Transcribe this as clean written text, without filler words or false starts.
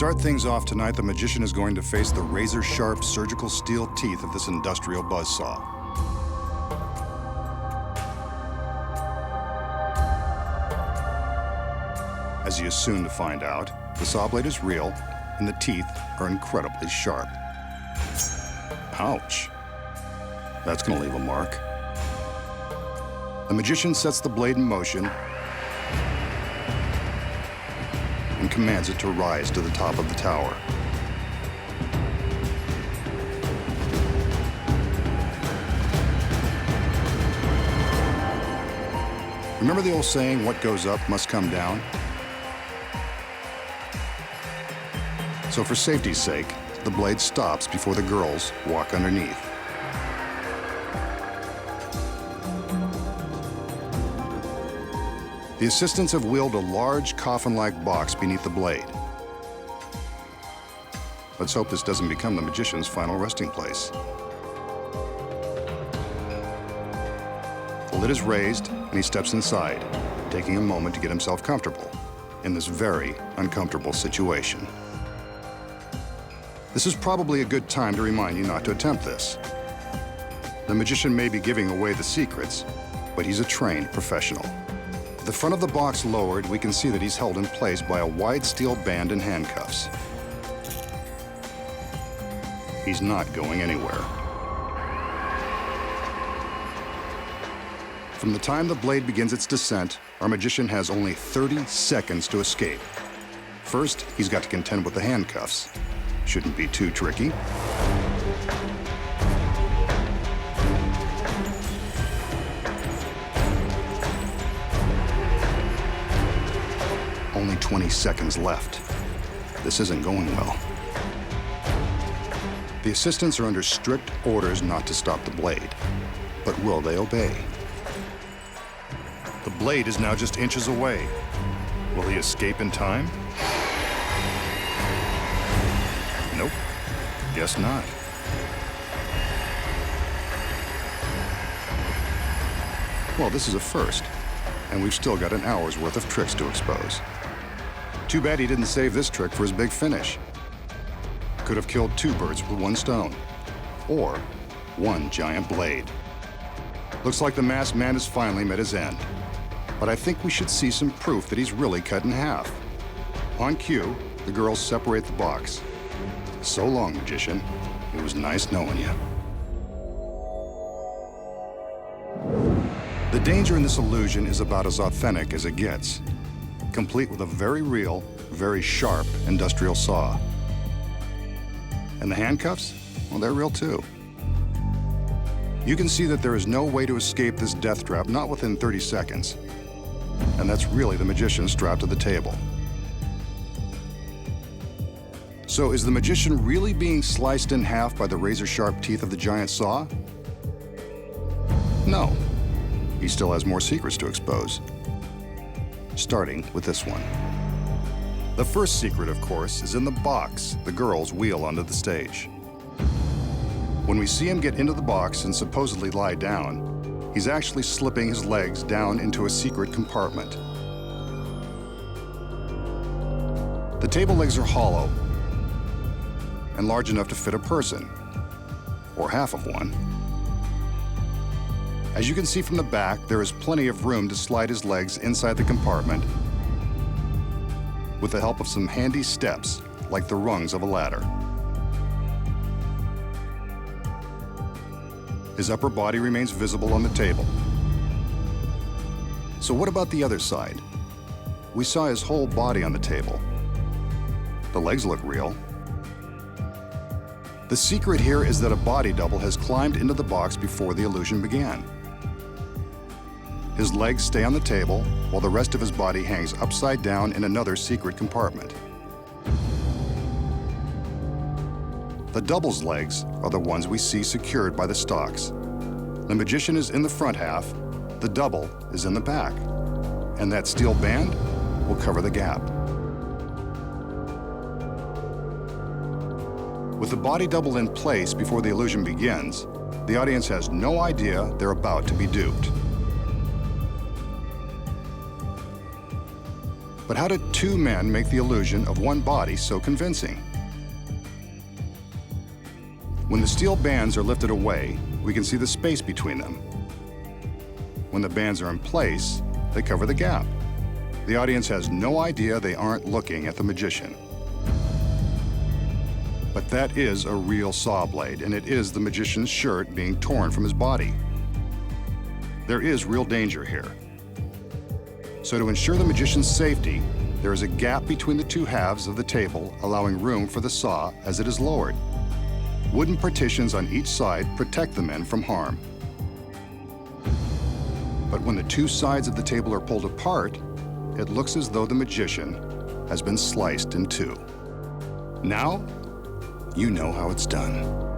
start things off tonight, the magician is going to face the razor-sharp surgical steel teeth of this industrial buzzsaw. As he is soon to find out, the saw blade is real and the teeth are incredibly sharp. Ouch. That's gonna leave a mark. The magician sets the blade in motion and commands it to rise to the top of the tower. Remember the old saying, what goes up must come down? So for safety's sake, the blade stops before the girls walk underneath. The assistants have wheeled a large coffin-like box beneath the blade. Let's hope this doesn't become the magician's final resting place. The lid is raised and he steps inside, taking a moment to get himself comfortable in this very uncomfortable situation. This is probably a good time to remind you not to attempt this. The magician may be giving away the secrets, but he's a trained professional. With the front of the box lowered, we can see that he's held in place by a wide steel band and handcuffs. He's not going anywhere. From the time the blade begins its descent, our magician has only 30 seconds to escape. First, he's got to contend with the handcuffs. Shouldn't be too tricky. Only 20 seconds left. This isn't going well. The assistants are under strict orders not to stop the blade. But will they obey? The blade is now just inches away. Will he escape in time? Nope, guess not. Well, this is a first, and we've still got an hour's worth of tricks to expose. Too bad he didn't save this trick for his big finish. Could have killed two birds with one stone, or one giant blade. Looks like the masked man has finally met his end, but I think we should see some proof that he's really cut in half. On cue, the girls separate the box. So long, magician. It was nice knowing you. The danger in this illusion is about as authentic as it gets, complete with a very real, very sharp industrial saw. And the handcuffs? Well, they're real too. You can see that there is no way to escape this death trap, not within 30 seconds. And that's really the magician strapped to the table. So is the magician really being sliced in half by the razor-sharp teeth of the giant saw? No. He still has more secrets to expose. Starting with this one. The first secret, of course, is in the box the girls wheel onto the stage. When we see him get into the box and supposedly lie down, he's actually slipping his legs down into a secret compartment. The table legs are hollow and large enough to fit a person, or half of one. As you can see from the back, there is plenty of room to slide his legs inside the compartment with the help of some handy steps, like the rungs of a ladder. His upper body remains visible on the table. So what about the other side? We saw his whole body on the table. The legs look real. The secret here is that a body double has climbed into the box before the illusion began. His legs stay on the table, while the rest of his body hangs upside down in another secret compartment. The double's legs are the ones we see secured by the stalks. The magician is in the front half, the double is in the back, and that steel band will cover the gap. With the body double in place before the illusion begins, the audience has no idea they're about to be duped. But how did two men make the illusion of one body so convincing? When the steel bands are lifted away, we can see the space between them. When the bands are in place, they cover the gap. The audience has no idea they aren't looking at the magician. But that is a real saw blade, and it is the magician's shirt being torn from his body. There is real danger here. So to ensure the magician's safety, there is a gap between the two halves of the table, allowing room for the saw as it is lowered. Wooden partitions on each side protect the men from harm. But when the two sides of the table are pulled apart, it looks as though the magician has been sliced in two. Now, you know how it's done.